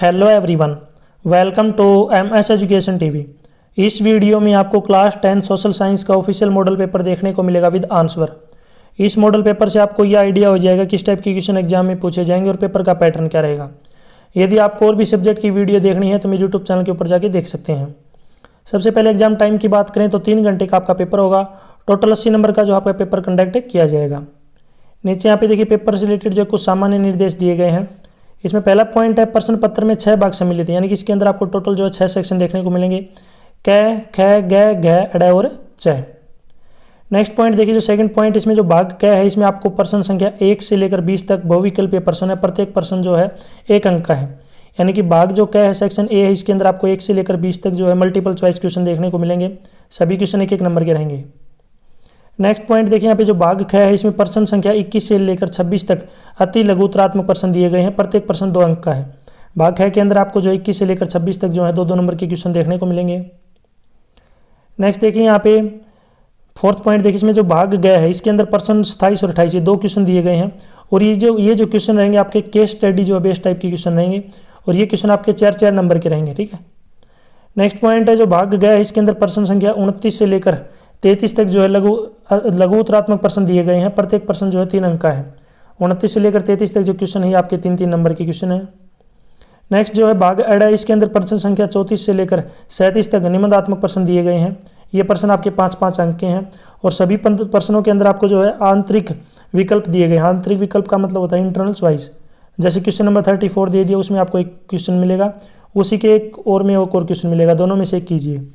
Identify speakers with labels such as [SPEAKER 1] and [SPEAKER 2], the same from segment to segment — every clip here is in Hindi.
[SPEAKER 1] Hello everyone, welcome to MS education TV. इस वीडियो में आपको क्लास 10 सोशल साइंस का ऑफिशियल मॉडल पेपर देखने को मिलेगा विद आंसर। इस मॉडल पेपर से आपको ये आइडिया हो जाएगा किस टाइप के क्वेश्चन एग्जाम में पूछे जाएंगे और पेपर का पैटर्न क्या रहेगा। यदि आपको और भी सब्जेक्ट की वीडियो देखनी है तो मेरे यूट्यूब चैनल के ऊपर जाके देख सकते हैं। सबसे पहले एग्जाम टाइम की बात करें तो 3 घंटे का आपका पेपर होगा। टोटल 80 नंबर का जो आपका पेपर कंडक्ट किया जाएगा। नीचे यहाँ पे देखिए पेपर से रिलेटेड जो कुछ सामान्य निर्देश दिए गए हैं। इसमें पहला पॉइंट है प्रश्न पत्र में 6 भाग सम्मिलित है, यानी कि इसके अंदर आपको टोटल जो है 6 सेक्शन देखने को मिलेंगे। कै, ख, ग, घ, अड़ और च। नेक्स्ट पॉइंट देखिए जो सेकंड पॉइंट, इसमें जो भाग कै है इसमें आपको प्रश्न संख्या 1 से लेकर 20 तक बहुविकल्पीय प्रश्न है। प्रत्येक प्रश्न जो है 1 अंक का है, यानी कि भाग जो कै है सेक्शन ए है इसके अंदर आपको 1 से लेकर 20 तक जो है मल्टीपल चॉइस क्वेश्चन देखने को मिलेंगे। सभी क्वेश्चन 1-1 नंबर के रहेंगे। नेक्स्ट पॉइंट देखिए यहाँ पे जो भाग ख है इसमें प्रश्न संख्या 21 से लेकर 26 तक अति लघुतरात्मक प्रश्न दिए गए हैं। प्रत्येक प्रश्न 2 अंक का है। भाग ख के अंदर आपको जो 21 से लेकर 26 तक जो है 2-2 नंबर के क्वेश्चन देखने को मिलेंगे। नेक्स्ट देखिए यहाँ पे फोर्थ पॉइंट देखिए इसमें जो भाग ग है इसके अंदर प्रश्न 27 और 28 2 क्वेश्चन दिए गए हैं। और ये जो क्वेश्चन रहेंगे आपके केस स्टडी जो है बेस्ट टाइप के क्वेश्चन रहेंगे और ये क्वेश्चन आपके 4-4 नंबर के रहेंगे। ठीक है। नेक्स्ट पॉइंट है जो भाग ग है इसके अंदर प्रश्न संख्या 29 से लेकर 33 तक जो है लघु उत्तरात्मक प्रश्न दिए गए हैं। प्रत्येक प्रश्न जो है 3 अंक का है। 29 से लेकर 33 तक जो क्वेश्चन है आपके 3-3 नंबर के क्वेश्चन है। नेक्स्ट जो है भाग अड़ है इसके अंदर प्रश्न संख्या 34 से लेकर 37 तक निबंधात्मक प्रश्न दिए गए हैं। ये प्रश्न आपके 5-5 अंक के हैं और सभी प्रश्नों के अंदर आपको जो है आंतरिक विकल्प दिए गए हैं। आंतरिक विकल्प का मतलब होता है इंटरनल चॉइस। जैसे क्वेश्चन नंबर 34 दे दिया, उसमें आपको एक क्वेश्चन मिलेगा, उसी के एक और में एक और क्वेश्चन मिलेगा, दोनों में से एक कीजिए।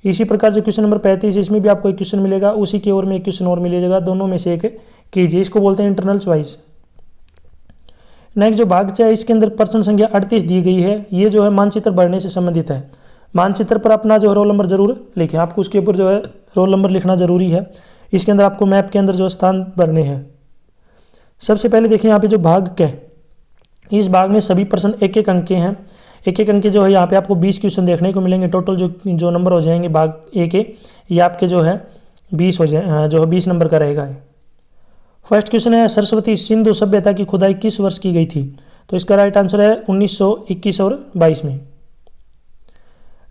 [SPEAKER 1] इसी प्रकार जो क्वेश्चन नंबर 35 इसमें भी आपको एक क्वेश्चन मिलेगा, उसी के और में एक क्वेश्चन और मिलेगा, दोनों में से एक कीजिए। इसको बोलते हैं इंटरनल चॉइस। नेक्स्ट जो भाग च है इसके अंदर प्रश्न संख्या 38 दी गई है। ये जो है मानचित्र भरने से संबंधित है। मानचित्र पर अपना जो रोल नंबर जरूर लिखें, आपको उसके ऊपर जो है रोल नंबर लिखना जरूरी है। इसके अंदर आपको मैप के अंदर जो स्थान भरने हैं। सबसे पहले देखिए यहाँ पे जो भाग क, इस भाग में सभी प्रश्न 1-1 अंक के हैं। 1-1 अंक के जो है यहाँ पे आपको 20 क्वेश्चन देखने को मिलेंगे। टोटल जो नंबर हो जाएंगे भाग ए के, ये आपके जो है 20 हो जाए, जो है 20 नंबर का रहेगा। फर्स्ट क्वेश्चन है सरस्वती सिंधु सभ्यता की खुदाई किस वर्ष की गई थी? तो इसका राइट आंसर है 1921 और 22 में।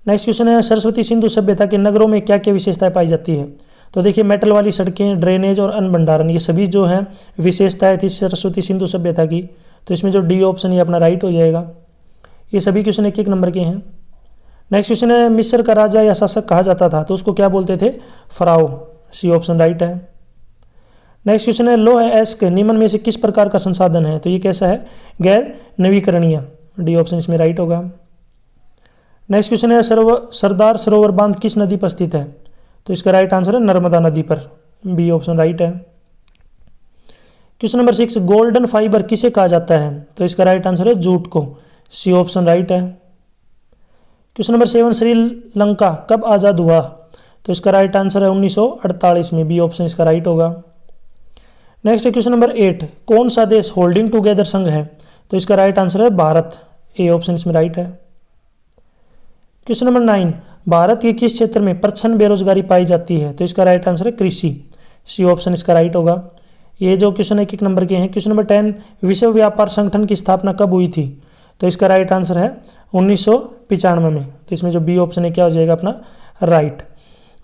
[SPEAKER 1] नेक्स्ट क्वेश्चन है सरस्वती सिंधु सभ्यता के नगरों में क्या क्या विशेषताएं पाई जाती है? तो देखिए मेटल वाली सड़कें, ड्रेनेज और अन्न भंडारण, ये सभी जो है विशेषताएं थी सरस्वती सिंधु सभ्यता की। तो इसमें जो डी ऑप्शन ये अपना राइट हो जाएगा। ये सभी क्वेश्चन 1-1 नंबर के हैं। नेक्स्ट क्वेश्चन है मिस्र का राजा या शासक कहा जाता था, तो उसको क्या बोलते थे? फराओ। सी ऑप्शन राइट है। नेक्स्ट क्वेश्चन है लौह अयस्क निम्न में से किस प्रकार का संसाधन है? तो ये कैसा है? गैर नवीकरणीय। डी ऑप्शन इसमें राइट होगा। नेक्स्ट क्वेश्चन है सरदार सरोवर बांध किस नदी पर स्थित है? तो इसका राइट आंसर है नर्मदा नदी पर। बी ऑप्शन राइट है। क्वेश्चन नंबर 6 गोल्डन फाइबर किसे कहा जाता है? तो इसका राइट आंसर है जूट को। सी ऑप्शन राइट है। क्वेश्चन नंबर 7 श्रीलंका कब आज़ाद हुआ? तो इसका राइट आंसर है 1948 में। बी ऑप्शन इसका राइट होगा। नेक्स्ट क्वेश्चन नंबर 8 कौन सा देश होल्डिंग टुगेदर संघ है? तो इसका राइट आंसर है भारत। ए ऑप्शन इसमें राइट है। क्वेश्चन नंबर 9 भारत के किस क्षेत्र में प्रच्छन्न बेरोजगारी पाई जाती है? तो इसका राइट आंसर है कृषि। सी ऑप्शन इसका राइट होगा। ये जो क्वेश्चन 1-1 नंबर के हैं। क्वेश्चन नंबर 10 विश्व व्यापार संगठन की स्थापना कब हुई थी? तो इसका राइट आंसर है 1995 में। तो इसमें जो बी ऑप्शन है क्या हो जाएगा अपना राइट।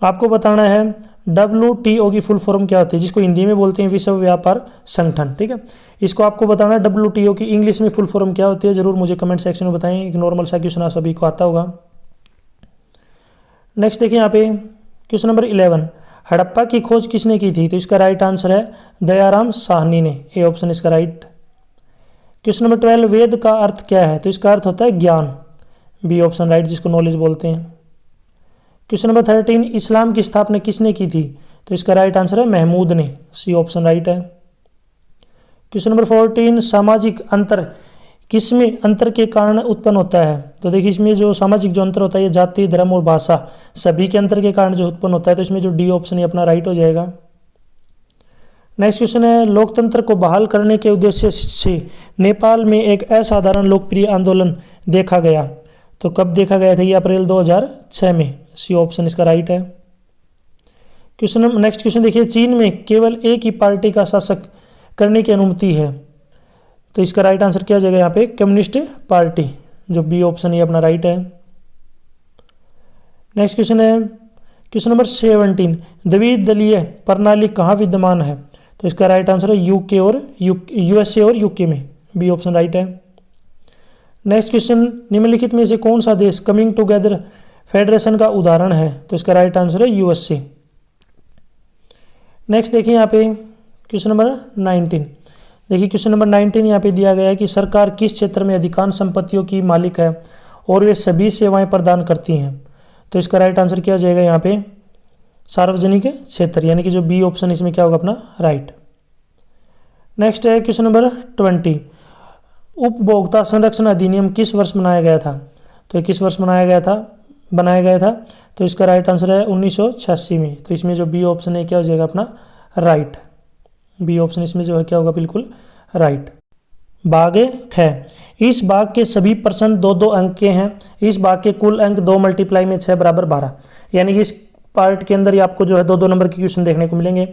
[SPEAKER 1] आपको बताना है WTO की फुल फॉर्म क्या होती है, जिसको हिंदी में बोलते हैं विश्व व्यापार संगठन। ठीक है, इसको आपको बताना है WTO की इंग्लिश में फुल फॉर्म क्या होती है। जरूर मुझे कमेंट सेक्शन में बताएं। एक नॉर्मल सा क्वेश्चन आप सभी को आता होगा। नेक्स्ट देखिए यहाँ पे क्वेश्चन नंबर 11 हड़प्पा की खोज किसने की थी? तो इसका राइट आंसर है दयाराम साहनी ने। ए ऑप्शन इसका राइट। क्वेश्चन नंबर 12 वेद का अर्थ क्या है? तो इसका अर्थ होता है ज्ञान। बी ऑप्शन राइट, जिसको नॉलेज बोलते हैं। क्वेश्चन नंबर 13 इस्लाम की स्थापना किसने की थी? तो इसका राइट आंसर है महमूद ने। सी ऑप्शन राइट है। क्वेश्चन नंबर 14 सामाजिक अंतर किसमें अंतर के कारण उत्पन्न होता है? तो देखिए इसमें जो सामाजिक जो अंतर होता है ये जाति, धर्म और भाषा सभी के अंतर के कारण जो उत्पन्न होता है। तो इसमें जो डी ऑप्शन है अपना राइट हो जाएगा। नेक्स्ट क्वेश्चन है लोकतंत्र को बहाल करने के उद्देश्य से नेपाल में एक असाधारण लोकप्रिय आंदोलन देखा गया। तो कब देखा गया था? ये अप्रैल 2006 में। सी ऑप्शन इसका राइट है। नेक्स्ट क्वेश्चन देखिए चीन में केवल एक ही पार्टी का शासक करने की अनुमति है। तो इसका राइट आंसर क्या हो जाएगा यहाँ पे? Communist party. जो बी ऑप्शन ये अपना राइट है। नेक्स्ट क्वेश्चन है क्वेश्चन नंबर 17, द्विदलीय प्रणाली कहाँ विद्यमान है? तो इसका राइट आंसर है यूके और यूएसए और यूके में, बी ऑप्शन राइट है। नेक्स्ट क्वेश्चन, निम्नलिखित में से कौन सा देश कमिंग टुगेदर फेडरेशन का उदाहरण है? तो इसका राइट आंसर है यूएसए। नेक्स्ट देखिए यहाँ पे क्वेश्चन नंबर 19। देखिए क्वेश्चन नंबर 19 यहाँ पे दिया गया है कि सरकार किस क्षेत्र में अधिकांश संपत्तियों की मालिक है और वे सभी सेवाएं प्रदान करती हैं? तो इसका राइट आंसर क्या हो जाएगा यहाँ पे सार्वजनिक क्षेत्र, यानी कि जो बी ऑप्शन इसमें क्या होगा अपना राइट। नेक्स्ट है क्वेश्चन नंबर 20, उपभोक्ता संरक्षण अधिनियम किस वर्ष बनाया गया था? तो किस वर्ष बनाया गया था? तो इसका राइट आंसर है 1986 में। तो इसमें जो बी ऑप्शन है क्या हो जाएगा अपना राइट, बी ऑप्शन इसमें जो है क्या होगा बिल्कुल राइट। भाग ख, इस भाग के सभी प्रश्न 2-2 अंक के हैं। इस भाग के कुल अंक 2 मल्टीप्लाई में 6 बराबर 12, यानी कि इस पार्ट के अंदर ही आपको जो है 2-2 नंबर के क्वेश्चन देखने को मिलेंगे।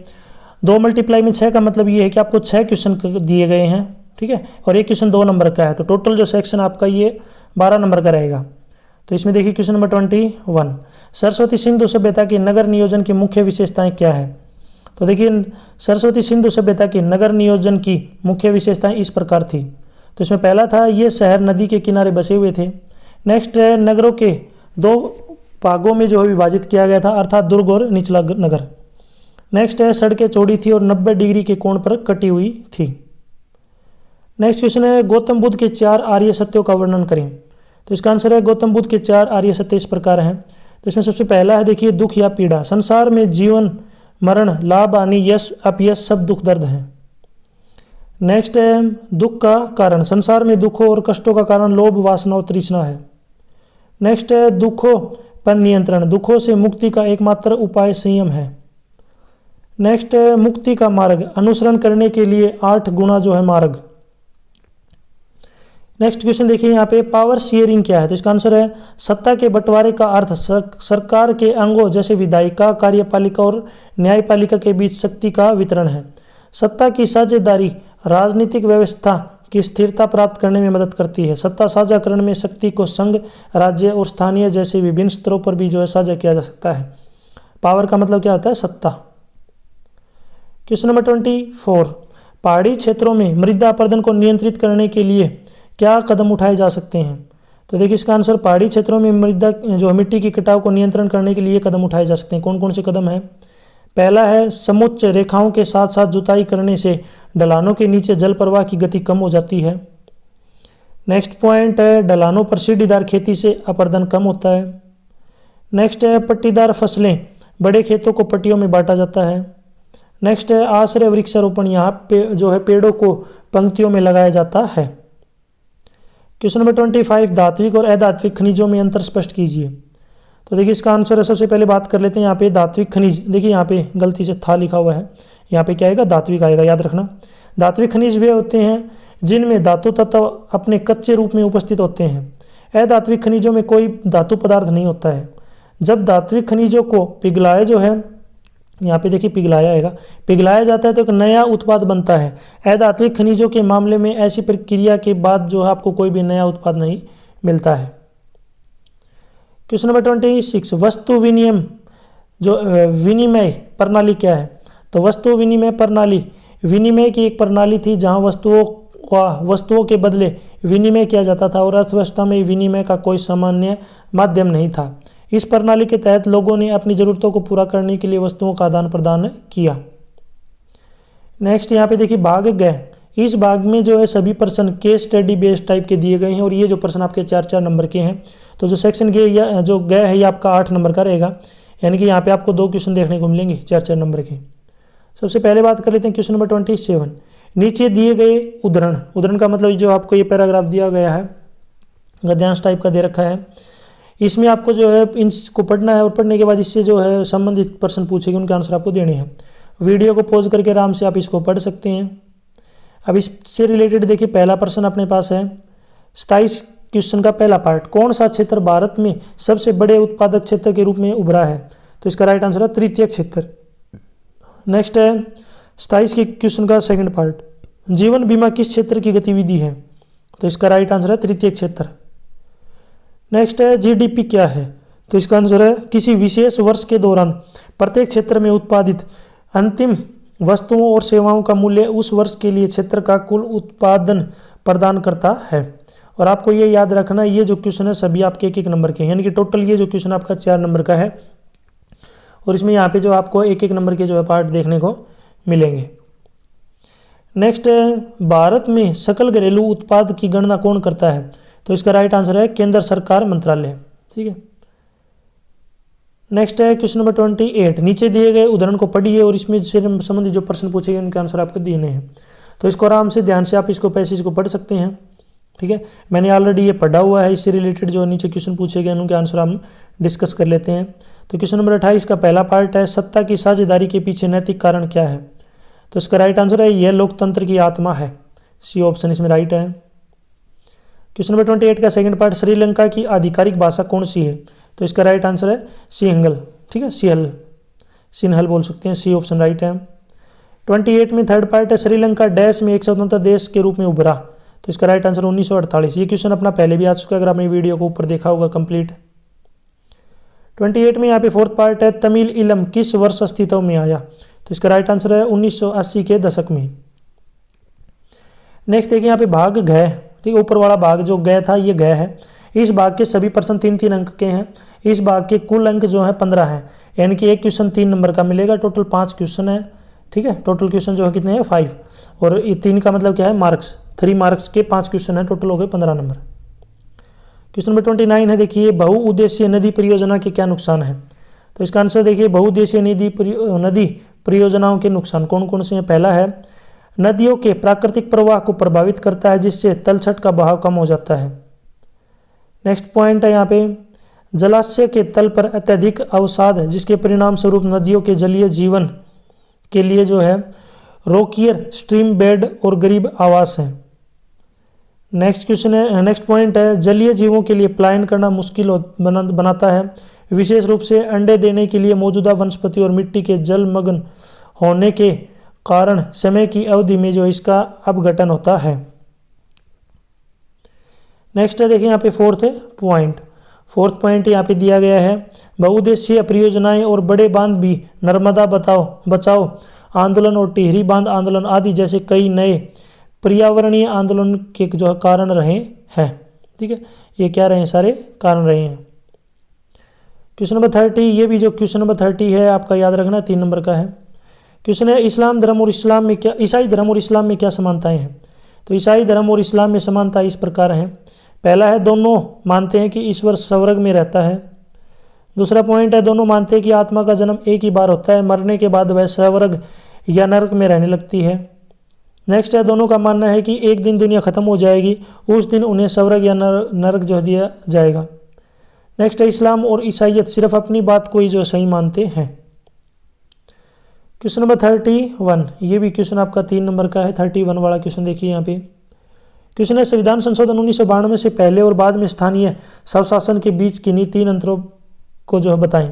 [SPEAKER 1] 2 मल्टीप्लाई में 6 का मतलब ये है कि आपको 6 क्वेश्चन दिए गए हैं, ठीक है, और एक क्वेश्चन 2 नंबर का है, तो टोटल जो सेक्शन आपका ये 12 नंबर का रहेगा। तो इसमें देखिए क्वेश्चन नंबर 21, सरस्वती सिंधु सभ्यता के नगर नियोजन की मुख्य विशेषताएं क्या है? तो देखिए सरस्वती सिंधु सभ्यता के नगर नियोजन की मुख्य विशेषताएं इस प्रकार थी। तो इसमें पहला था ये शहर नदी के किनारे बसे हुए थे। नेक्स्ट है नगरों के 2 भागों में जो है विभाजित किया गया था, अर्थात दुर्ग और निचला नगर। नेक्स्ट है सड़कें चौड़ी थी और 90 डिग्री के कोण पर कटी हुई थी। नेक्स्ट क्वेश्चन है गौतम बुद्ध के 4 आर्य सत्यों का वर्णन करें। तो इसका आंसर है गौतम बुद्ध के 4 आर्य सत्य इस प्रकार हैं। तो इसमें सबसे पहला है देखिए दुख या पीड़ा, संसार में जीवन मरण लाभ हानि यश अपयश सब दुख दर्द हैं। नेक्स्ट है दुख का कारण, संसार में दुखों और कष्टों का कारण लोभ वासना और तृष्णा है। नेक्स्ट है दुखों पर नियंत्रण, दुखों से मुक्ति का एकमात्र उपाय संयम है। नेक्स्ट है मुक्ति का मार्ग, अनुसरण करने के लिए 8 गुना जो है मार्ग। नेक्स्ट क्वेश्चन देखिए यहाँ पे पावर शेयरिंग क्या है? तो इसका आंसर है सत्ता के बंटवारे का अर्थ सरकार के अंगों जैसे विधायिका कार्यपालिका और न्यायपालिका के बीच शक्ति का वितरण है। सत्ता की साझेदारी राजनीतिक व्यवस्था की स्थिरता प्राप्त करने में मदद करती है। सत्ता साझाकरण में शक्ति को संघ राज्य और स्थानीय जैसे विभिन्न स्तरों पर भी जो है साझा किया जा सकता है। पावर का मतलब क्या होता है? सत्ता। क्वेश्चन नंबर 24, पहाड़ी क्षेत्रों में मृदा अपरदन को नियंत्रित करने के लिए क्या कदम उठाए जा सकते हैं? तो देखिए इसका आंसर पहाड़ी क्षेत्रों में मृदा जो मिट्टी की कटाव को नियंत्रण करने के लिए कदम उठाए जा सकते हैं। कौन कौन से कदम है? पहला है समुच्च रेखाओं के साथ साथ जुताई करने से ढलानों के नीचे जल प्रवाह की गति कम हो जाती है। नेक्स्ट पॉइंट है ढलानों पर सीढ़ीदार खेती से अपरदन कम होता है। नेक्स्ट है पट्टीदार फसलें, बड़े खेतों को पट्टियों में बांटा जाता है। नेक्स्ट है आश्रय वृक्षारोपण, यहाँ पे जो है पेड़ों को पंक्तियों में लगाया जाता है। क्वेश्चन नंबर 25, धात्विक और अधात्विक खनिजों में अंतर स्पष्ट कीजिए। तो देखिए इसका आंसर है सबसे पहले बात कर लेते हैं यहाँ पे धात्विक खनिज। देखिए यहाँ पे गलती से था लिखा हुआ है, यहाँ पे क्या आएगा धात्विक आएगा, याद रखना। धात्विक खनिज वे होते हैं जिनमें धातु तत्व अपने कच्चे रूप में उपस्थित होते हैं। अधात्विक खनिजों में कोई धातु पदार्थ नहीं होता है। जब धात्विक खनिजों को पिघलाया जो है, यहाँ पे देखिए पिघलाया आएगा, पिघलाया जाता है तो एक नया उत्पाद बनता है। अधात्विक खनिजों के मामले में ऐसी प्रक्रिया के बाद जो है आपको कोई भी नया उत्पाद नहीं मिलता है। क्वेश्चन नंबर 26, वस्तु विनिमय जो विनिमय प्रणाली क्या है? तो वस्तु विनिमय प्रणाली विनिमय की एक प्रणाली थी जहां वस्तुओं के बदले विनिमय किया जाता था और अर्थव्यवस्था में विनिमय का कोई सामान्य माध्यम नहीं था। इस प्रणाली के तहत लोगों ने अपनी ज़रूरतों को पूरा करने के लिए वस्तुओं का आदान प्रदान किया। नेक्स्ट यहाँ पे देखिए भाग ग, इस भाग में जो है सभी प्रश्न केस स्टडी बेस्ड टाइप के दिए गए हैं और ये जो प्रश्न आपके 4-4 नंबर के हैं। तो जो सेक्शन गे या जो ग है ये आपका 8 नंबर का रहेगा, यानी कि यहाँ पे आपको 2 क्वेश्चन देखने को मिलेंगे 4-4 नंबर के। सबसे पहले बात कर लेते हैं क्वेश्चन नंबर 27, नीचे दिए गए उदाहरण का मतलब जो आपको ये पैराग्राफ दिया गया है गद्यांश टाइप का दे रखा है, इसमें आपको जो है इनको पढ़ना है और पढ़ने के बाद इससे जो है संबंधित प्रश्न पूछेंगे, उनके आंसर आपको देने हैं। वीडियो को पॉज करके आराम से आप इसको पढ़ सकते हैं। अब इससे रिलेटेड देखिए पहला प्रश्न अपने पास है 27 क्वेश्चन का पहला पार्ट, कौन सा क्षेत्र भारत में सबसे बड़े उत्पादक क्षेत्र के रूप में उभरा है? तो इसका राइट आंसर है तृतीय क्षेत्र। नेक्स्ट है 27 के क्वेश्चन का सेकंड पार्ट, जीवन बीमा किस क्षेत्र की गतिविधि है? तो इसका राइट आंसर है तृतीय क्षेत्र। नेक्स्ट है जीडीपी क्या है, तो इसका आंसर है किसी विशेष वर्ष के दौरान प्रत्येक क्षेत्र में उत्पादित अंतिम वस्तुओं और सेवाओं का मूल्य उस वर्ष के लिए क्षेत्र का कुल उत्पादन प्रदान करता है। और आपको ये याद रखना, ये जो क्वेश्चन है सभी आपके 1-1 नंबर के हैं, यानी कि टोटल ये जो क्वेश्चन आपका 4 नंबर का है, और इसमें यहाँ पे जो आपको 1-1 नंबर के जो है पार्ट देखने को मिलेंगे। नेक्स्ट, भारत में सकल घरेलू उत्पाद की गणना कौन करता है, तो इसका राइट आंसर है केंद्र सरकार मंत्रालय। ठीक है। नेक्स्ट है क्वेश्चन नंबर 28, नीचे दिए गए उदाहरण को पढ़िए और इसमें से संबंधित जो प्रश्न पूछे गए उनके आंसर आपको देने हैं। तो इसको आराम से ध्यान से आप इसको पैसेज को पढ़ सकते हैं। ठीक है, मैंने ऑलरेडी ये पढ़ा हुआ है, इससे रिलेटेड जो नीचे क्वेश्चन पूछे गए उनके आंसर हम डिस्कस कर लेते हैं। तो क्वेश्चन नंबर 28 का पहला पार्ट है, सत्ता की साझेदारी के पीछे नैतिक कारण क्या है, तो इसका राइट आंसर है यह लोकतंत्र की आत्मा है। सी ऑप्शन इसमें राइट है। क्वेश्चन नंबर 28 का सेकंड पार्ट, श्रीलंका की आधिकारिक भाषा कौन सी है, तो इसका राइट आंसर है सिंहल। ठीक है, सिन्हल बोल सकते हैं, सी ऑप्शन राइट है। 28 में थर्ड पार्ट है, श्रीलंका डैश में एक स्वतंत्र देश के रूप में उभरा, तो इसका राइट आंसर 1948। ये क्वेश्चन अपना पहले भी आ चुका है, अगर आपने वीडियो को ऊपर देखा होगा कंप्लीट। 28 में यहाँ पे फोर्थ पार्ट है, तमिल इलम किस वर्ष अस्तित्व में आया, तो इसका राइट आंसर है 1980 के दशक में। नेक्स्ट देखिए यहाँ पे भाग घ, ठीक है, ऊपर वाला भाग जो ग था ये घ है। इस भाग के सभी प्रश्न 3-3 अंक के हैं। इस भाग के कुल अंक जो है 15 है, यानी कि एक क्वेश्चन 3 नंबर का मिलेगा। टोटल 5 क्वेश्चन है। ठीक है, टोटल क्वेश्चन जो है कितने हैं 5, और ये 3 का मतलब क्या है मार्क्स, 3 मार्क्स के 5 क्वेश्चन है, टोटल हो गए 15 नंबर। क्वेश्चन नंबर 29 है, देखिए बहुउद्देशीय नदी परियोजना के क्या नुकसान है, तो इसका आंसर देखिए बहुउद्देशीय नदी परियोजनाओं के नुकसान कौन कौन से हैं। पहला है, नदियों के प्राकृतिक प्रवाह को प्रभावित करता है जिससे तलछट का बहाव कम हो जाता है। नेक्स्ट पॉइंट है यहाँ पे, जलाशय के तल पर अत्यधिक अवसाद जिसके परिणाम स्वरूप नदियों के जलीय जीवन के लिए जो है रोकियर स्ट्रीम बेड और गरीब आवास है। नेक्स्ट क्वेश्चन है, नेक्स्ट पॉइंट है, जलीय जीवों के लिए पलायन करना मुश्किल बनाता है, विशेष रूप से अंडे देने के लिए मौजूदा वनस्पति और मिट्टी के जलमग्न होने के कारण समय की अवधि में जो इसका अपघटन होता है। नेक्स्ट है देखिए यहाँ पे फोर्थ पॉइंट यहाँ पे दिया गया है, बहुउद्देशीय परियोजनाएं और बड़े बांध भी नर्मदा बचाओ आंदोलन और टिहरी बांध आंदोलन आदि जैसे कई नए पर्यावरणीय आंदोलन के जो कारण रहे हैं। ठीक है, ये क्या रहे हैं, सारे कारण रहे हैं। क्वेश्चन नंबर 30, ये भी जो क्वेश्चन नंबर 30 है आपका याद रखना 3 नंबर का है। क्वेश्चन है, ईसाई धर्म और इस्लाम में क्या समानताएं हैं, तो ईसाई धर्म और इस्लाम में समानता इस प्रकार है। पहला है, दोनों मानते हैं कि ईश्वर स्वर्ग में रहता है। दूसरा पॉइंट है, दोनों मानते हैं कि आत्मा का जन्म एक ही बार होता है, मरने के बाद वह स्वर्ग या नरक में रहने लगती है। नेक्स्ट है, दोनों का मानना है कि एक दिन दुनिया खत्म हो जाएगी, उस दिन उन्हें स्वर्ग या नरक जो दिया जाएगा। नेक्स्ट है, इस्लाम और ईसाईयत सिर्फ अपनी बात को ही जो सही मानते हैं। क्वेश्चन नंबर 31, ये भी क्वेश्चन आपका 3 नंबर का है। 31 वाला क्वेश्चन देखिए यहाँ पे। क्वेश्चन है, संविधान संशोधन 1992 से पहले और बाद में स्थानीय स्वशासन के बीच किन्हीं 3 अंतरों को जो है बताएं।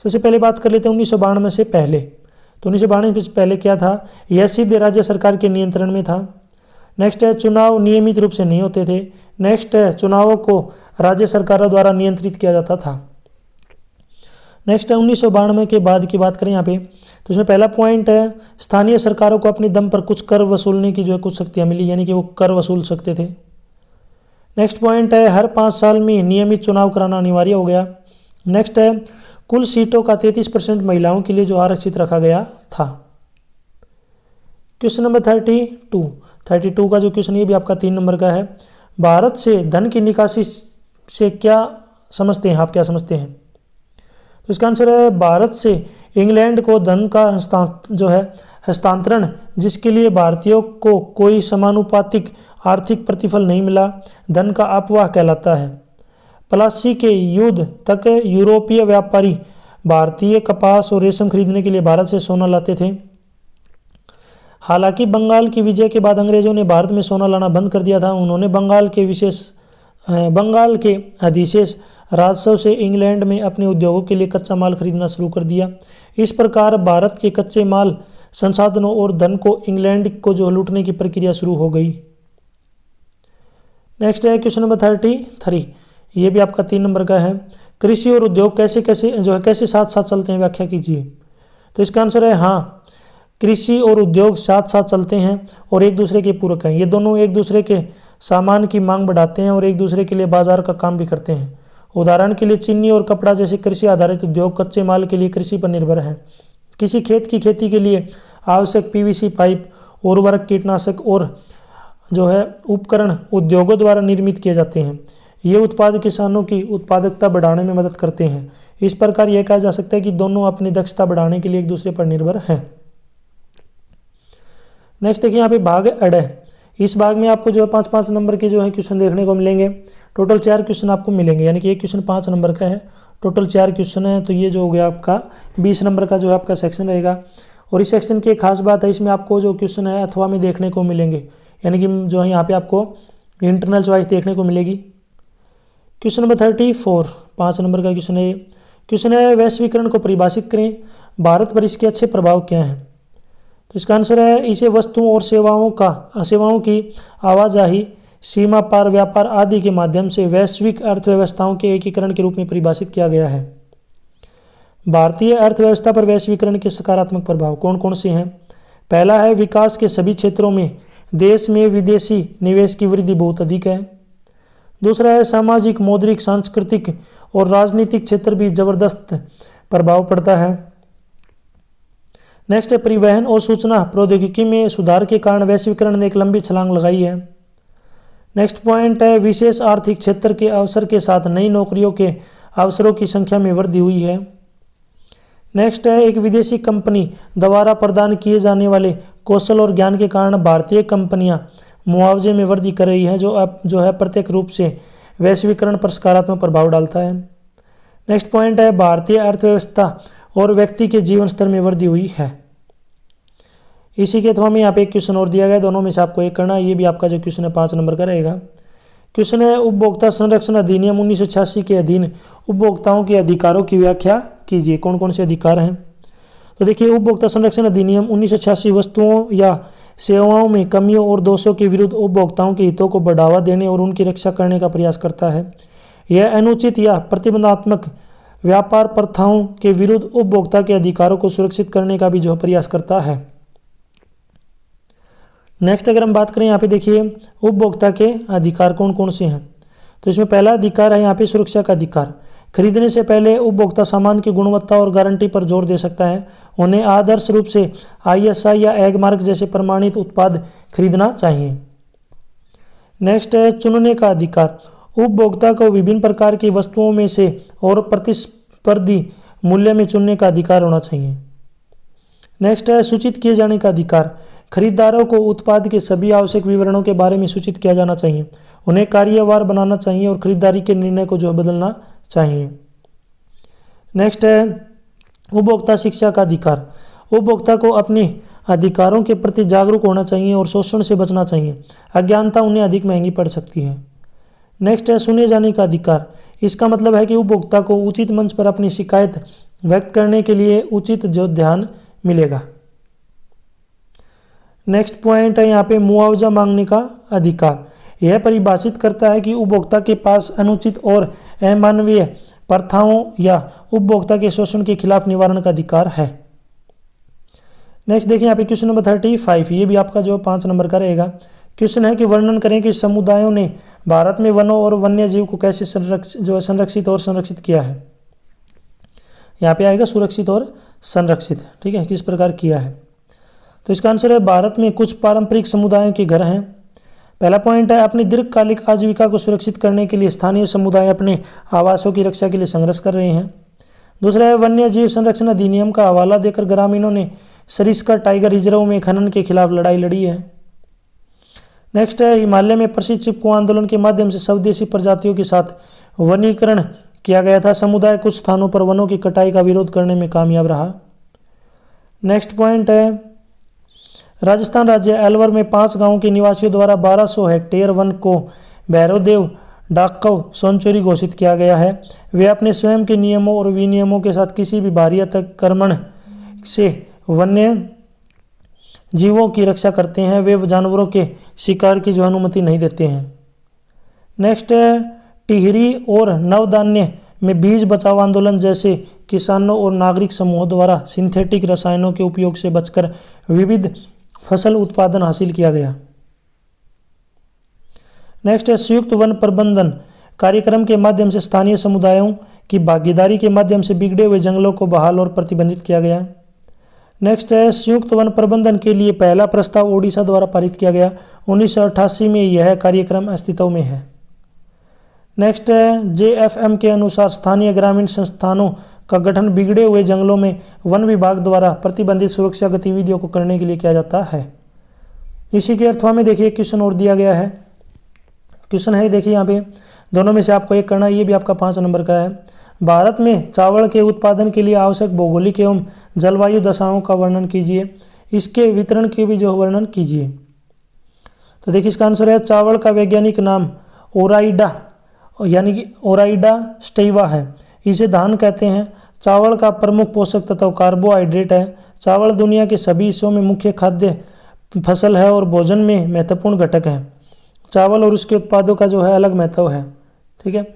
[SPEAKER 1] सबसे पहले बात कर लेते हैं 1992 से पहले। तो 1992 से पहले क्या था, यह सीधे राज्य सरकार के नियंत्रण में था। नेक्स्ट है, चुनाव नियमित रूप से नहीं होते थे। नेक्स्ट है, चुनावों को राज्य सरकारों द्वारा नियंत्रित किया जाता था। नेक्स्ट है, 1992 के बाद की बात करें यहाँ पे, तो इसमें पहला पॉइंट है, स्थानीय सरकारों को अपने दम पर कुछ कर वसूलने की जो है कुछ शक्तियाँ मिली, यानी कि वो कर वसूल सकते थे। नेक्स्ट पॉइंट है, हर 5 साल में नियमित चुनाव कराना अनिवार्य हो गया। नेक्स्ट है, कुल सीटों का 33% महिलाओं के लिए जो आरक्षित रखा गया था। क्वेश्चन नंबर 32 का जो क्वेश्चन ये भी आपका 3 नंबर का है। भारत से धन की निकासी से क्या समझते हैं, आप क्या समझते हैं, तो इसका आंसर है, भारत से इंग्लैंड को धन का हस्तांतरण जिसके लिए भारतीयों को कोई समानुपातिक आर्थिक प्रतिफल नहीं मिला, धन का अपवाह कहलाता है। प्लासी के युद्ध तक यूरोपीय व्यापारी भारतीय कपास और रेशम खरीदने के लिए भारत से सोना लाते थे। हालांकि बंगाल की विजय के बाद अंग्रेजों ने भारत में सोना लाना बंद कर दिया था। उन्होंने बंगाल के अधिशेष राजस्व से इंग्लैंड में अपने उद्योगों के लिए कच्चा माल खरीदना शुरू कर दिया। इस प्रकार भारत के कच्चे माल संसाधनों और धन को इंग्लैंड को जो लूटने की प्रक्रिया शुरू हो गई। नेक्स्ट है क्वेश्चन नंबर 33, ये भी आपका 3 नंबर का है। कृषि और उद्योग कैसे कैसे जो है कैसे साथ साथ चलते हैं, व्याख्या कीजिए। तो इसका आंसर है हाँ, कृषि और उद्योग साथ साथ चलते हैं और एक दूसरे के पूरक हैं। ये दोनों एक दूसरे के सामान की मांग बढ़ाते हैं और एक दूसरे के लिए बाजार का काम भी करते हैं। उदाहरण के लिए चीनी और कपड़ा जैसे कृषि आधारित उद्योग कच्चे माल के लिए कृषि पर निर्भर है। किसी खेत की खेती के लिए आवश्यक पीवीसी पाइप, उर्वरक, कीटनाशक और जो है उपकरण उद्योगों द्वारा निर्मित किए जाते हैं। ये उत्पाद किसानों की उत्पादकता बढ़ाने में मदद करते हैं। इस प्रकार यह कहा जा सकता है कि दोनों अपनी दक्षता बढ़ाने के लिए एक दूसरे पर निर्भर हैं। नेक्स्ट देखिए यहाँ पे भाग अड है। इस भाग में आपको जो है 5-5 नंबर के जो है क्वेश्चन देखने को मिलेंगे। टोटल 4 क्वेश्चन आपको मिलेंगे, यानी कि एक क्वेश्चन 5 नंबर का है, टोटल 4 क्वेश्चन है। तो ये जो हो गया आपका 20 नंबर का जो है आपका सेक्शन रहेगा। और इस सेक्शन की एक खास बात है, इसमें आपको जो क्वेश्चन है अथवा में देखने को मिलेंगे, यानी कि जो है यहाँ पे आपको इंटरनल चॉइस देखने को मिलेगी। क्वेश्चन नंबर 34 5 नंबर का क्वेश्चन है। क्वेश्चन है वैश्वीकरण को परिभाषित करें, भारत पर इसके अच्छे प्रभाव क्या हैं। तो इसका आंसर है इसे वस्तुओं और सेवाओं की आवाजाही, सीमा पार व्यापार आदि के माध्यम से वैश्विक अर्थव्यवस्थाओं के एकीकरण के रूप में परिभाषित किया गया है। भारतीय अर्थव्यवस्था पर वैश्वीकरण के सकारात्मक प्रभाव कौन कौन से हैं। पहला है विकास के सभी क्षेत्रों में देश में विदेशी निवेश की वृद्धि बहुत अधिक है। दूसरा है सामाजिक, मौद्रिक, सांस्कृतिक और राजनीतिक क्षेत्र भी जबरदस्त प्रभाव पड़ता है। नेक्स्ट है परिवहन और सूचना प्रौद्योगिकी में सुधार के कारण वैश्वीकरण ने एक लंबी छलांग लगाई है। नेक्स्ट पॉइंट है विशेष आर्थिक क्षेत्र के अवसर के साथ नई नौकरियों के अवसरों की संख्या में वृद्धि हुई है। नेक्स्ट है एक विदेशी कंपनी द्वारा प्रदान किए जाने वाले कौशल और ज्ञान के कारण भारतीय कंपनियां मुआवजे में वृद्धि कर रही है, जो है प्रत्यक्ष रूप से वैश्वीकरण पर सकारात्मक प्रभाव डालता है। नेक्स्ट पॉइंट है भारतीय अर्थव्यवस्था और व्यक्ति के जीवन स्तर में वृद्धि हुई है। इसी के अथवा में यहाँ पे एक क्वेश्चन और दिया गया, दोनों में से आपको एक करना है। ये भी आपका जो क्वेश्चन है 5 नंबर का रहेगा। क्वेश्चन है उपभोक्ता संरक्षण अधिनियम 1986 के अधीन उपभोक्ताओं के अधिकारों की व्याख्या कीजिए। कौन कौन से अधिकार हैं। तो देखिए उपभोक्ता संरक्षण अधिनियम 1986 वस्तुओं या सेवाओं में कमियों और दोषों के विरुद्ध उपभोक्ताओं के हितों को बढ़ावा देने और उनकी रक्षा करने का प्रयास करता है। यह अनुचित या प्रतिबंधात्मक व्यापार प्रथाओं के विरुद्ध उपभोक्ता के अधिकारों को सुरक्षित करने का भी जो प्रयास करता है। नेक्स्ट अगर हम बात करें यहाँ पे देखिए उपभोक्ता के अधिकार कौन कौन से हैं। तो इसमें पहला अधिकार है यहाँ पे सुरक्षा का अधिकार। खरीदने से पहले उपभोक्ता सामान की गुणवत्ता और गारंटी पर जोर दे सकता है। उन्हें आदर्श रूप से ISI या एग मार्क जैसे प्रमाणित उत्पाद खरीदना चाहिए। नेक्स्ट है चुनने का अधिकार। उपभोक्ता को विभिन्न प्रकार की वस्तुओं में से और प्रतिस्पर्धी मूल्य में चुनने का अधिकार होना चाहिए। नेक्स्ट है सूचित किए जाने का अधिकार। खरीदारों को उत्पाद के सभी आवश्यक विवरणों के बारे में सूचित किया जाना चाहिए। उन्हें कार्यवार बनाना चाहिए और खरीदारी के निर्णय को जो बदलना चाहिए। नेक्स्ट है उपभोक्ता शिक्षा का अधिकार। उपभोक्ता को अपने अधिकारों के प्रति जागरूक होना चाहिए और शोषण से बचना चाहिए। अज्ञानता उन्हें अधिक महंगी पड़ सकती है। नेक्स्ट है सुने जाने का अधिकार। इसका मतलब है कि उपभोक्ता को उचित मंच पर अपनी शिकायत व्यक्त करने के लिए उचित जो ध्यान मिलेगा। नेक्स्ट पॉइंट है यहाँ पे मुआवजा मांगने का अधिकार। यह परिभाषित करता है कि उपभोक्ता के पास अनुचित और अमानवीय प्रथाओं या उपभोक्ता के शोषण के खिलाफ निवारण का अधिकार है। नेक्स्ट देखिए यहाँ पे क्वेश्चन नंबर 35, ये भी आपका जो 5 नंबर का रहेगा। क्वेश्चन है कि वर्णन करें कि समुदायों ने भारत में वनों और वन्य जीव को कैसे संरक्षित और संरक्षित किया है। यहाँ पे आएगा सुरक्षित और संरक्षित, ठीक है, किस प्रकार किया है। तो इसका आंसर है भारत में कुछ पारंपरिक समुदायों के घर हैं। पहला पॉइंट है अपनी दीर्घकालिक आजीविका को सुरक्षित करने के लिए स्थानीय समुदाय अपने आवासों की रक्षा के लिए संघर्ष कर रहे हैं। दूसरा है वन्य जीव संरक्षण अधिनियम का हवाला देकर ग्रामीणों ने सरिस्का टाइगर रिजर्व में खनन के खिलाफ लड़ाई लड़ी है। नेक्स्ट है हिमालय में प्रसिद्ध चिपको आंदोलन के माध्यम से स्वदेशी प्रजातियों के साथ वनीकरण किया गया था। समुदाय कुछ स्थानों पर वनों की कटाई का विरोध करने में कामयाब रहा। नेक्स्ट पॉइंट है राजस्थान राज्य अलवर में 5 गांवों के निवासियों द्वारा 1200 हेक्टेयर वन को भैरवदेव डाकव सेंचुरी घोषित किया गया है। वे अपने स्वयं के नियमों और विनियमों के साथ किसी भी बाहरी अतिक्रमण से वन्य जीवों की रक्षा करते हैं। वे जानवरों के शिकार की जो अनुमति नहीं देते हैं। नेक्स्ट है टिहरी और नवधान्य में बीज बचाओ आंदोलन जैसे किसानों और नागरिक समूहों द्वारा सिंथेटिक रसायनों के उपयोग से बचकर विविध फसल उत्पादन हासिल किया गया। नेक्स्ट है संयुक्त वन प्रबंधन कार्यक्रम के माध्यम से स्थानीय समुदायों की भागीदारी के माध्यम से बिगड़े हुए जंगलों को बहाल और प्रतिबंधित किया गया। नेक्स्ट है संयुक्त वन प्रबंधन के लिए पहला प्रस्ताव ओडिशा द्वारा पारित किया गया। 1988 में यह कार्यक्रम अस्तित्व में है। नेक्स्ट है JFM के अनुसार स्थानीय ग्रामीण संस्थानों का गठन बिगड़े हुए जंगलों में वन विभाग द्वारा प्रतिबंधित सुरक्षा गतिविधियों को करने के लिए किया जाता है। इसी के अर्थवा में देखिए क्वेश्चन और दिया गया है। क्वेश्चन है देखिए यहाँ पे दोनों में से आपको एक करना है, ये भी आपका 5 नंबर का है। भारत में चावल के उत्पादन के लिए आवश्यक भौगोलिक एवं जलवायु दशाओं का वर्णन कीजिए, इसके वितरण के भी जो वर्णन कीजिए। तो देखिए इसका आंसर है चावल का वैज्ञानिक नाम ओराइडा यानी कि ओराइडा स्टेवा है। इसे धान कहते हैं। चावल का प्रमुख पोषक तत्व कार्बोहाइड्रेट है। चावल दुनिया के सभी हिस्सों में मुख्य खाद्य फसल है और भोजन में महत्वपूर्ण घटक है। चावल और उसके उत्पादों का जो है अलग महत्व है। ठीक है।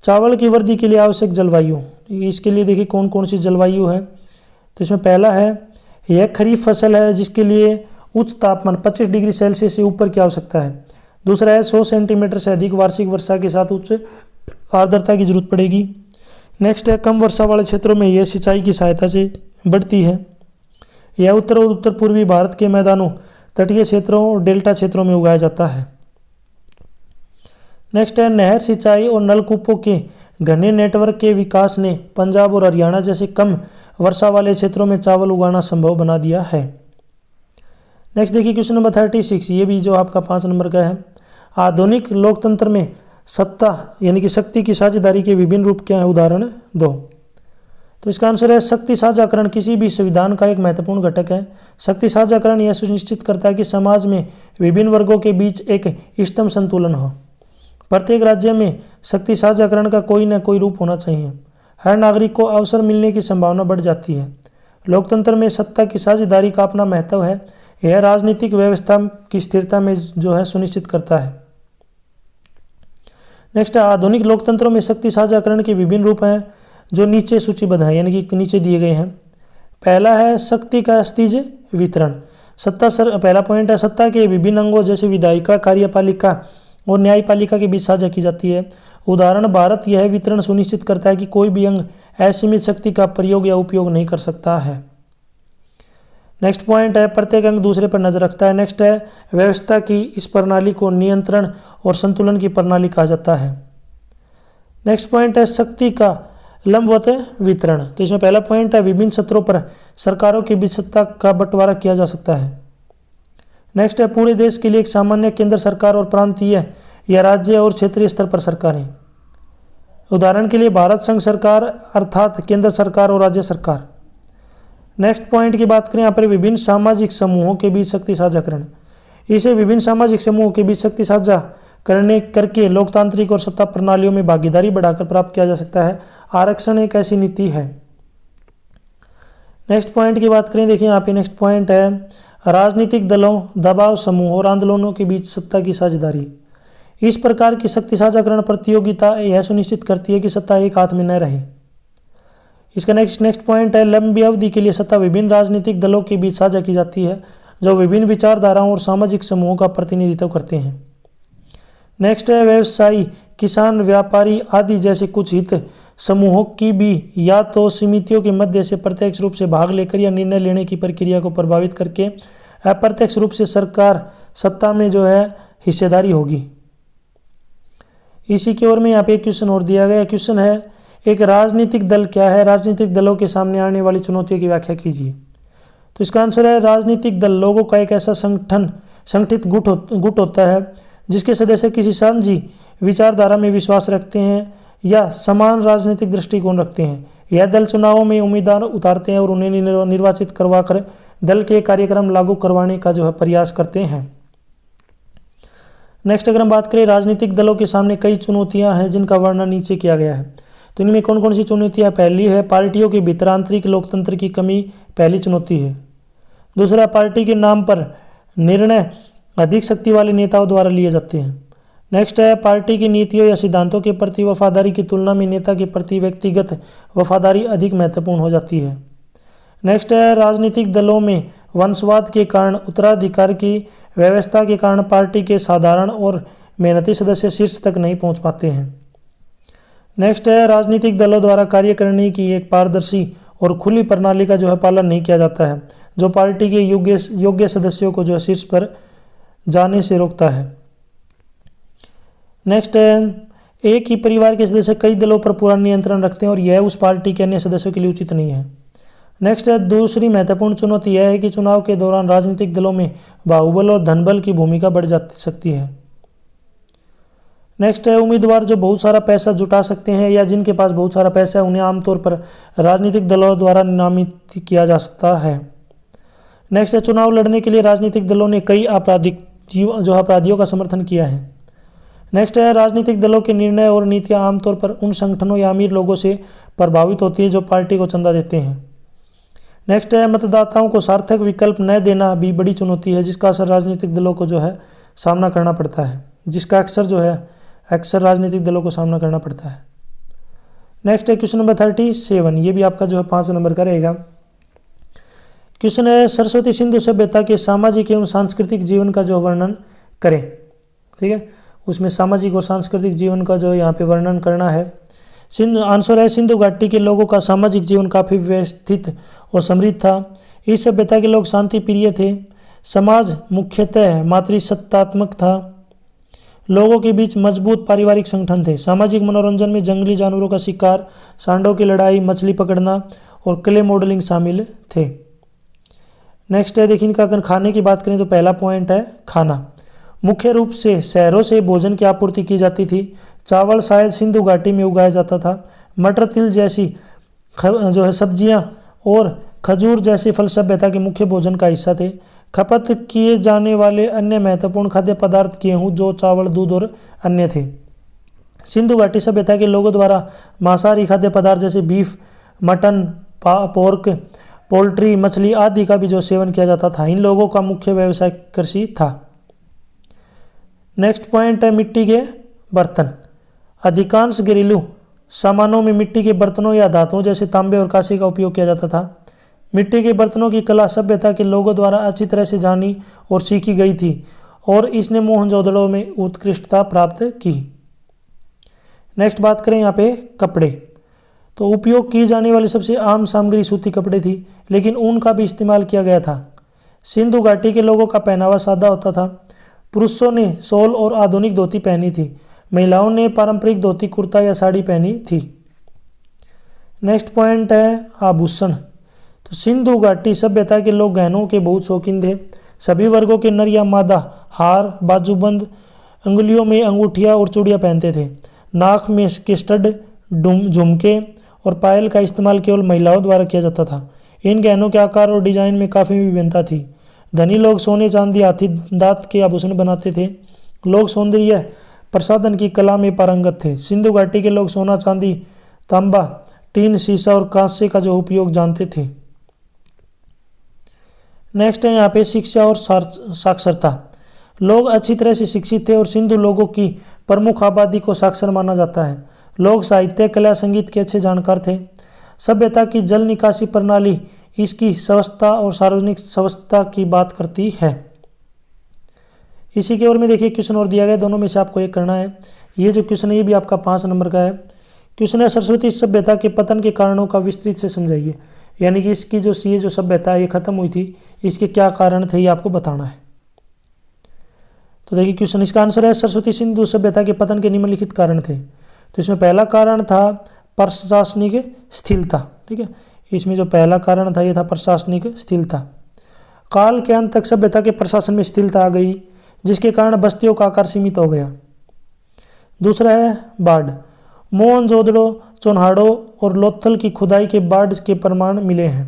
[SPEAKER 1] चावल की वृद्धि के लिए आवश्यक जलवायु, इसके लिए देखिए कौन कौन सी जलवायु है। तो इसमें पहला है यह खरीफ फसल है जिसके लिए उच्च तापमान 25 डिग्री सेल्सियस से ऊपर की आवश्यकता है। दूसरा है 100 सेंटीमीटर से अधिक वार्षिक वर्षा के साथ उच्च आर्द्रता की जरूरत पड़ेगी। नेक्स्ट है कम वर्षा वाले क्षेत्रों में यह सिंचाई की सहायता से बढ़ती है। यह उत्तर और उत्तर पूर्वी भारत के मैदानों, तटीय क्षेत्रों और डेल्टा क्षेत्रों में उगाया जाता है। नेक्स्ट है नहर सिंचाई और नलकूपों के घने नेटवर्क के विकास ने पंजाब और हरियाणा जैसे कम वर्षा वाले क्षेत्रों में चावल उगाना संभव बना दिया है। नेक्स्ट देखिए क्वेश्चन नंबर 36, ये भी जो आपका 5 नंबर का है। आधुनिक लोकतंत्र में सत्ता यानी कि शक्ति की साझेदारी के विभिन्न रूप क्या है, उदाहरण दो। तो इसका आंसर है शक्ति साझाकरण किसी भी संविधान का एक महत्वपूर्ण घटक है। शक्ति साझाकरण यह सुनिश्चित करता है कि समाज में विभिन्न वर्गों के बीच एक इष्टतम संतुलन हो। प्रत्येक राज्य में शक्ति साझाकरण का कोई न कोई रूप होना चाहिए। हर नागरिक को अवसर मिलने की संभावना बढ़ जाती है। लोकतंत्र में सत्ता की साझेदारी का अपना महत्व है। यह राजनीतिक व्यवस्था की स्थिरता में जो है सुनिश्चित करता है। नेक्स्ट, आधुनिक लोकतंत्रों में शक्ति साझाकरण के विभिन्न रूप हैं जो नीचे सूचीबद्ध हैं, यानी कि नीचे दिए गए हैं। पहला है शक्ति का स्थिज वितरण। पहला पॉइंट है सत्ता के विभिन्न अंगों जैसे विधायिका, कार्यपालिका और न्यायपालिका के बीच साझा की जाती है। उदाहरण भारत, यह वितरण सुनिश्चित करता है कि कोई भी अंग असीमित शक्ति का प्रयोग या उपयोग नहीं कर सकता है। नेक्स्ट पॉइंट है प्रत्येक अंग दूसरे पर नजर रखता है। नेक्स्ट है व्यवस्था की इस प्रणाली को नियंत्रण और संतुलन की प्रणाली कहा जाता है। नेक्स्ट पॉइंट है शक्ति का लंबवत वितरण। तो इसमें पहला पॉइंट है विभिन्न स्तरों पर सरकारों के बीच सत्ता का बंटवारा किया जा सकता है। नेक्स्ट है पूरे देश के लिए एक सामान्य केंद्र सरकार और प्रांतीय या राज्य और क्षेत्रीय स्तर पर सरकारें। उदाहरण के लिए भारत संघ सरकार अर्थात केंद्र सरकार और राज्य सरकार। नेक्स्ट पॉइंट की बात करें यहाँ पर विभिन्न सामाजिक समूहों के बीच शक्ति साझाकरण। इसे विभिन्न सामाजिक समूहों के बीच शक्ति साझा करके लोकतांत्रिक और सत्ता प्रणालियों में भागीदारी बढ़ाकर प्राप्त किया जा सकता है। आरक्षण एक ऐसी नीति है। नेक्स्ट पॉइंट की बात करें, देखिए यहाँ पे नेक्स्ट पॉइंट है राजनीतिक दलों, दबाव समूह और आंदोलनों के बीच सत्ता की साझेदारी। इस प्रकार की शक्ति साझाकरण प्रतियोगिता यह सुनिश्चित करती है कि सत्ता एक हाथ में न रहे। इसका नेक्स्ट पॉइंट है लंबी अवधि के लिए सत्ता विभिन्न राजनीतिक दलों के बीच साझा की जाती है जो विभिन्न विचारधाराओं और सामाजिक समूहों का प्रतिनिधित्व करते हैं। नेक्स्ट है व्यवसायी, किसान, व्यापारी आदि जैसे कुछ हित समूहों की भी या तो समितियों के मध्य से प्रत्यक्ष रूप से भाग लेकर या निर्णय लेने की प्रक्रिया को प्रभावित करके अप्रत्यक्ष रूप से सरकार सत्ता में जो है हिस्सेदारी होगी। इसी की ओर में यहाँ पे एक क्वेश्चन और दिया गया। क्वेश्चन है एक राजनीतिक दल क्या है? राजनीतिक दलों के सामने आने वाली चुनौतियों की व्याख्या कीजिए। तो इसका आंसर है राजनीतिक दल लोगों का एक ऐसा संगठित गुट होता है जिसके सदस्य किसी साझी विचारधारा में विश्वास रखते हैं या समान राजनीतिक दृष्टिकोण रखते हैं। यह दल चुनावों में उम्मीदवार उतारते हैं और उन्हें निर्वाचित करवाकर दल के कार्यक्रम लागू करवाने का जो है प्रयास करते हैं। नेक्स्ट अगर हम बात करें राजनीतिक दलों के सामने कई चुनौतियां हैं जिनका वर्णन नीचे किया गया है। तो इनमें कौन कौन सी चुनौतियां? पहली है पार्टियों के भीतर आंतरिक लोकतंत्र की कमी, पहली चुनौती है। दूसरा, पार्टी के नाम पर निर्णय अधिक शक्ति वाले नेताओं द्वारा लिए जाते हैं। नेक्स्ट है पार्टी की नीतियों या सिद्धांतों के प्रति वफादारी की तुलना में नेता के प्रति व्यक्तिगत वफादारी अधिक महत्वपूर्ण हो जाती है। नेक्स्ट है राजनीतिक दलों में वंशवाद के कारण उत्तराधिकार की व्यवस्था के कारण पार्टी के साधारण और मेहनती सदस्य शीर्ष तक नहीं पहुंच पाते हैं। नेक्स्ट है राजनीतिक दलों द्वारा कार्य करने की एक पारदर्शी और खुली प्रणाली का जो है पालन नहीं किया जाता है, जो पार्टी के योग्य सदस्यों को जो है शीर्ष पर जाने से रोकता है। नेक्स्ट है एक ही परिवार के सदस्य कई दलों पर पूरा नियंत्रण रखते हैं और यह उस पार्टी के अन्य सदस्यों के लिए उचित नहीं है। नेक्स्ट है दूसरी महत्वपूर्ण चुनौती यह है कि चुनाव के दौरान राजनीतिक दलों में बाहुबल और धनबल की भूमिका बढ़ जा सकती है। नेक्स्ट है उम्मीदवार जो बहुत सारा पैसा जुटा सकते हैं या जिनके पास बहुत सारा पैसा है उन्हें आमतौर पर राजनीतिक दलों द्वारा नामित किया जा सकता है। नेक्स्ट है चुनाव लड़ने के लिए राजनीतिक दलों ने कई अपराधियों का समर्थन किया है। नेक्स्ट है राजनीतिक दलों के निर्णय और नीतियां आमतौर पर उन संगठनों या अमीर लोगों से प्रभावित होती है जो पार्टी को चंदा देते हैं। नेक्स्ट है मतदाताओं को सार्थक विकल्प न देना भी बड़ी चुनौती है, जिसका असर राजनीतिक दलों को जो है सामना करना पड़ता है, जिसका अक्सर राजनीतिक दलों को सामना करना पड़ता है। नेक्स्ट है क्वेश्चन नंबर 37, ये भी आपका जो है 5 नंबर का रहेगा। क्वेश्चन है सरस्वती सिंधु सभ्यता के सामाजिक एवं सांस्कृतिक जीवन का जो वर्णन करें। ठीक है, उसमें सामाजिक और सांस्कृतिक जीवन का जो यहाँ पे वर्णन करना है। आंसर है सिंधु घाटी के लोगों का सामाजिक जीवन काफ़ी व्यवस्थित और समृद्ध था। इस सभ्यता के लोग शांति प्रिय थे। समाज मुख्यतः मातृसत्तात्मक था। लोगों के बीच मजबूत पारिवारिक संगठन थे। सामाजिक मनोरंजन में जंगली जानवरों का शिकार, सांडों की लड़ाई, मछली पकड़ना और क्ले मॉडलिंग शामिल थे। नेक्स्ट है देखिए इनका अगर खाने की बात करें तो पहला पॉइंट है खाना। मुख्य रूप से शहरों से भोजन की आपूर्ति की जाती थी। चावल शायद सिंधु घाटी में उगाया जाता था। मटर, तिल जैसी जो है सब्जियां और खजूर जैसे फल सभ्यता के मुख्य भोजन का हिस्सा थे। खपत किए जाने वाले अन्य महत्वपूर्ण खाद्य पदार्थ गेहूं, जौ, चावल, दूध और अन्य थे। सिंधु घाटी सभ्यता के लोगों द्वारा मांसाहारी खाद्य पदार्थ जैसे बीफ, मटन, पोर्क, पोल्ट्री, मछली आदि का भी जो सेवन किया जाता था। इन लोगों का मुख्य व्यवसाय कृषि था। नेक्स्ट पॉइंट है मिट्टी के बर्तन। अधिकांश घरेलू सामानों में मिट्टी के बर्तनों या धातुओं जैसे तांबे और कांसे का उपयोग किया जाता था। मिट्टी के बर्तनों की कला सभ्यता के लोगों द्वारा अच्छी तरह से जानी और सीखी गई थी और इसने मोहनजोदड़ो में उत्कृष्टता प्राप्त की। नेक्स्ट बात करें यहाँ पे कपड़े, तो उपयोग की जाने वाली सबसे आम सामग्री सूती कपड़े थी, लेकिन ऊन का भी इस्तेमाल किया गया था। सिंधु घाटी के लोगों का पहनावा सादा होता था। पुरुषों ने शॉल और आधुनिक धोती पहनी थी। महिलाओं ने पारंपरिक धोती, कुर्ता या साड़ी पहनी थी। नेक्स्ट पॉइंट है आभूषण। तो सिंधु घाटी सभ्यता के लोग गहनों के बहुत शौकीन थे। सभी वर्गों के नर या मादा हार, बाजूबंद, अंगुलियों में अंगूठियां और चूड़ियां पहनते थे। नाक में के स्टड, झुमके और पायल का इस्तेमाल केवल महिलाओं द्वारा किया जाता था। इन गहनों के आकार और डिजाइन में काफ़ी विभिन्नता थी। धनी लोग सोने, चांदी, हाथी दांत के आभूषण बनाते थे। लोग सौंदर्य प्रसाधन की कला में पारंगत थे। सिंधु घाटी के लोग सोना, चांदी, तांबा, टीन, शीशा और कांसे का जो उपयोग जानते थे। नेक्स्ट है यहाँ पे शिक्षा और साक्षरता। लोग अच्छी तरह से शिक्षित थे और सिंधु लोगों की प्रमुख आबादी को साक्षर माना जाता है। लोग साहित्य, कला, संगीत के अच्छे जानकार थे। सभ्यता की जल निकासी प्रणाली इसकी स्वच्छता और सार्वजनिक स्वच्छता की बात करती है। इसी के ओर में देखिए क्वेश्चन और दिया गया, दोनों में से आपको एक करना है। ये जो क्वेश्चन है ये भी आपका 5 नंबर का है। क्वेश्चन है सरस्वती सभ्यता के पतन के कारणों का विस्तृत से समझाइए। यानी कि इसकी जो सभ्यता है ये खत्म हुई थी, इसके क्या कारण थे ये आपको बताना है। तो देखिए क्वेश्चन, इसका आंसर है सरस्वती सिंधु सभ्यता के पतन के निम्नलिखित कारण थे। तो इसमें पहला कारण था प्रशासनिक स्थिरता। ठीक है, इसमें जो पहला कारण था ये था प्रशासनिक स्थिरता। काल के अंत तक सभ्यता के प्रशासन में स्थिरता आ गई, जिसके कारण बस्तियों का आकार सीमित हो गया। दूसरा है बाढ़। मोहनजोदड़ो, चोन्हाडो और लोथल की खुदाई के बाढ़ के प्रमाण मिले हैं।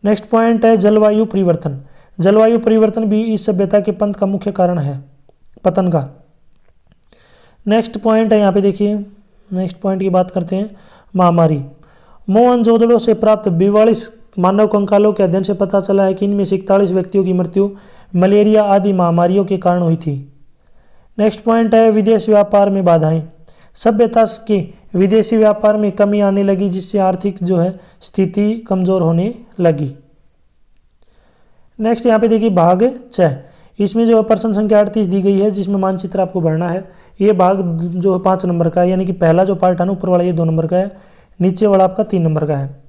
[SPEAKER 1] नेक्स्ट पॉइंट है जलवायु परिवर्तन। जलवायु परिवर्तन भी इस सभ्यता के पंत का मुख्य कारण है, पतन का। नेक्स्ट पॉइंट है यहाँ पे देखिए, नेक्स्ट पॉइंट की बात करते हैं महामारी। मोहनजोदड़ो से प्राप्त 42 मानव कंकालों के अध्ययन से पता चला है कि इनमें से 41 व्यक्तियों की मृत्यु मलेरिया आदि महामारियों के कारण हुई थी। नेक्स्ट पॉइंट है विदेश व्यापार में बाधाएं। सभ्यता के विदेशी व्यापार में कमी आने लगी, जिससे आर्थिक जो है स्थिति कमजोर होने लगी। नेक्स्ट यहाँ पे देखिए भाग 6, इसमें जो प्रश्न संख्या 38 दी गई है, जिसमें मानचित्र आपको भरना है। ये भाग जो है 5 नंबर का है, यानी कि पहला जो पार्ट है ना ऊपर वाला ये 2 नंबर का है, नीचे वाला आपका 3 नंबर का है।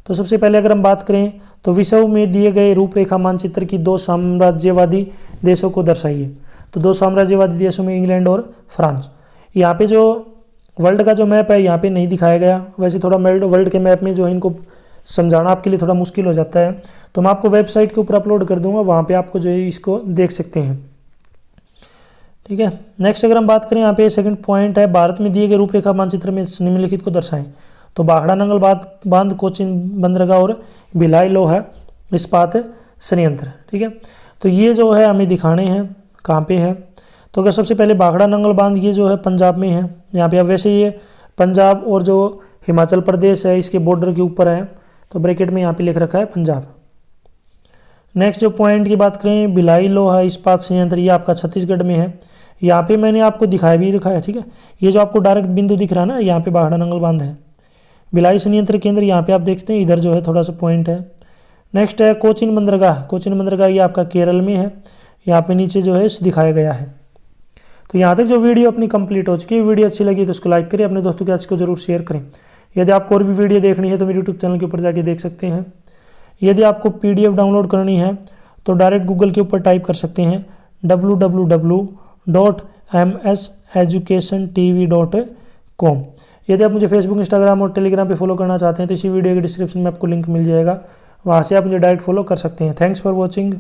[SPEAKER 1] तो सबसे पहले अगर हम बात करें तो विश्व में दिए गए रूपरेखा मानचित्र की 2 साम्राज्यवादी देशों को दर्शाइए। तो 2 साम्राज्यवादी देशों में इंग्लैंड और फ्रांस। यहाँ पे जो वर्ल्ड का जो मैप है यहाँ पे नहीं दिखाया गया। वैसे थोड़ा वर्ल्ड के मैप में जो है इनको समझाना आपके लिए थोड़ा मुश्किल हो जाता है, तो मैं आपको वेबसाइट के ऊपर अपलोड कर दूंगा, वहाँ पे आपको जो है इसको देख सकते हैं। ठीक है। नेक्स्ट अगर हम बात करें यहाँ पे सेकंड पॉइंट है, भारत में दिए गए रूपरेखा मानचित्र में निम्नलिखित को दर्शाएं। तो बाखड़ा नंगल बांध, कोचिन बंदरगाह और भिलाई लोहा इस्पात संयंत्र। ठीक है। तो ये जो है हमें दिखाने हैं कहाँ पे है। तो अगर सबसे पहले बाखड़ा नंगल बांध ये जो है पंजाब में है। यहाँ पे अब वैसे ये पंजाब और जो हिमाचल प्रदेश है इसके बॉर्डर के ऊपर है, तो ब्रैकेट में यहाँ पे लिख रखा है पंजाब। नेक्स्ट जो पॉइंट की बात करें, भिलाई लोहा इस्पात संयंत्र, ये आपका छत्तीसगढ़ में है। यहाँ पे मैंने आपको दिखाया भी रखा है। ठीक है। ये जो आपको डायरेक्ट बिंदु दिख रहा है ना, यहाँ पे बाखड़ा नंगल बांध है। भिलाई संयंत्र केंद्र यहाँ पे आप देखते हैं, इधर जो है थोड़ा सा पॉइंट है। नेक्स्ट है कोचिन बंदरगाह। कोचिन बंदरगाह ये आपका केरल में है, यहाँ पे नीचे जो है दिखाया गया है। तो यहाँ तक जो वीडियो अपनी कंप्लीट हो चुकी है। वीडियो अच्छी लगी तो उसको लाइक करें, अपने दोस्तों के साथ इसको जरूर शेयर करें। यदि आपको और भी वीडियो देखनी है तो मेरे यूट्यूब चैनल के ऊपर जाके देख सकते हैं। यदि आपको PDF डाउनलोड करनी है तो डायरेक्ट गूगल के ऊपर टाइप कर सकते हैं www.mseducationtv.com। यदि आप मुझे फेसबुक, इंस्टाग्राम और टेलीग्राम पे फॉलो करना चाहते हैं तो इसी वीडियो के डिस्क्रिप्शन में आपको लिंक मिल जाएगा, वहाँ से आप मुझे डायरेक्ट फॉलो कर सकते हैं। Thanks for watching.